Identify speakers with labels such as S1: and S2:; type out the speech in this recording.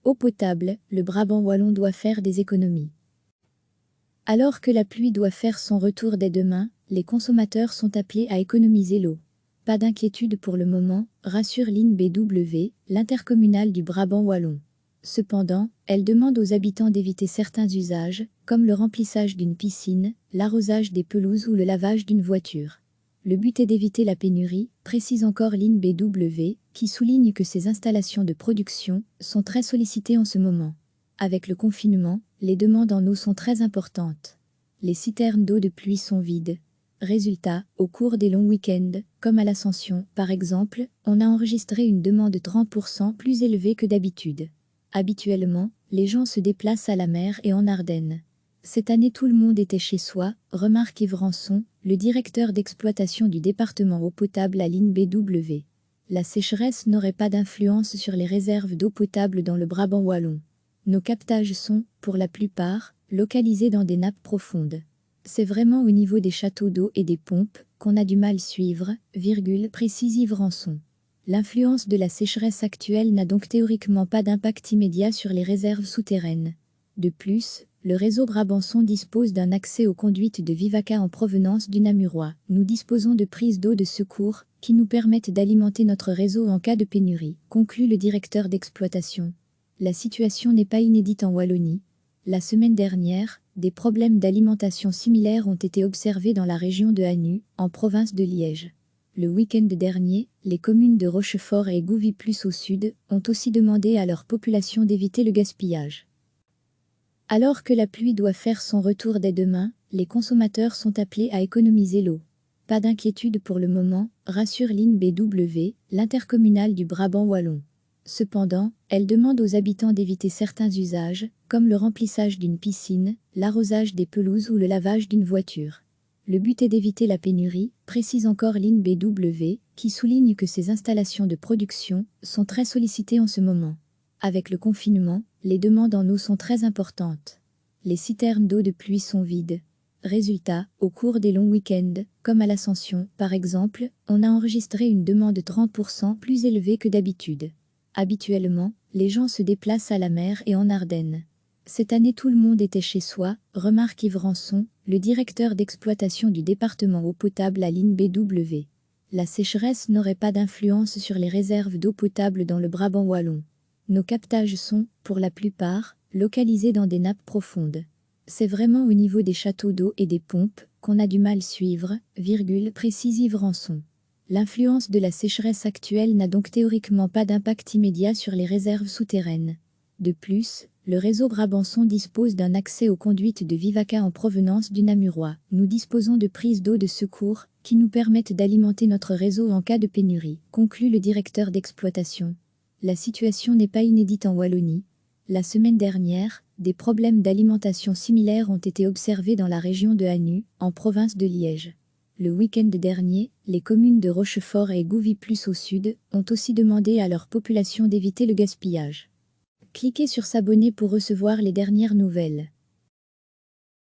S1: Eau potable, le Brabant wallon doit faire des économies. Alors que la pluie doit faire son retour dès demain, les consommateurs sont appelés à économiser l'eau. Pas d'inquiétude pour le moment, rassure l'INBW, l'intercommunale du Brabant wallon. Cependant, elle demande aux habitants d'éviter certains usages, comme le remplissage d'une piscine, l'arrosage des pelouses ou le lavage d'une voiture. Le but est d'éviter la pénurie, précise encore l'INBW, qui souligne que ces installations de production sont très sollicitées en ce moment. Avec le confinement, les demandes en eau sont très importantes. Les citernes d'eau de pluie sont vides. Résultat, au cours des longs week-ends, comme à l'Ascension, par exemple, on a enregistré une demande 30% plus élevée que d'habitude. Habituellement, les gens se déplacent à la mer et en Ardennes. Cette année tout le monde était chez soi, remarque Yves Rançon, le directeur d'exploitation du département eau potable à l'INBW. La sécheresse n'aurait pas d'influence sur les réserves d'eau potable dans le Brabant wallon. Nos captages sont, pour la plupart, localisés dans des nappes profondes. C'est vraiment au niveau des châteaux d'eau et des pompes qu'on a du mal suivre, précise Yves Rançon. L'influence de la sécheresse actuelle n'a donc théoriquement pas d'impact immédiat sur les réserves souterraines. De plus, le réseau Brabançon dispose d'un accès aux conduites de Vivaca en provenance du Namurois. Nous disposons de prises d'eau de secours qui nous permettent d'alimenter notre réseau en cas de pénurie, conclut le directeur d'exploitation. La situation n'est pas inédite en Wallonie. La semaine dernière, des problèmes d'alimentation similaires ont été observés dans la région de Hanu, en province de Liège. Le week-end dernier, les communes de Rochefort et Gouvy-Plus au sud ont aussi demandé à leur population d'éviter le gaspillage. Alors que la pluie doit faire son retour dès demain, les consommateurs sont appelés à économiser l'eau. Pas d'inquiétude pour le moment, rassure l'INBW, l'intercommunale du Brabant wallon. Cependant, elle demande aux habitants d'éviter certains usages, comme le remplissage d'une piscine, l'arrosage des pelouses ou le lavage d'une voiture. Le but est d'éviter la pénurie, précise encore l'INBW, qui souligne que ces installations de production sont très sollicitées en ce moment. Avec le confinement, les demandes en eau sont très importantes. Les citernes d'eau de pluie sont vides. Résultat, au cours des longs week-ends, comme à l'Ascension, par exemple, on a enregistré une demande 30% plus élevée que d'habitude. Habituellement, les gens se déplacent à la mer et en Ardennes. Cette année tout le monde était chez soi, remarque Yves Rançon, le directeur d'exploitation du département eau potable à l'INBW. La sécheresse n'aurait pas d'influence sur les réserves d'eau potable dans le Brabant wallon. Nos captages sont, pour la plupart, localisés dans des nappes profondes. C'est vraiment au niveau des châteaux d'eau et des pompes qu'on a du mal suivre, précise Yves Rançon. L'influence de la sécheresse actuelle n'a donc théoriquement pas d'impact immédiat sur les réserves souterraines. De plus, le réseau Brabançon dispose d'un accès aux conduites de Vivaca en provenance du Namurois. Nous disposons de prises d'eau de secours qui nous permettent d'alimenter notre réseau en cas de pénurie, conclut le directeur d'exploitation. La situation n'est pas inédite en Wallonie. La semaine dernière, des problèmes d'alimentation similaires ont été observés dans la région de Hanu, en province de Liège. Le week-end dernier, les communes de Rochefort et Gouvy-Plus au sud ont aussi demandé à leur population d'éviter le gaspillage. Cliquez sur s'abonner pour recevoir les dernières nouvelles.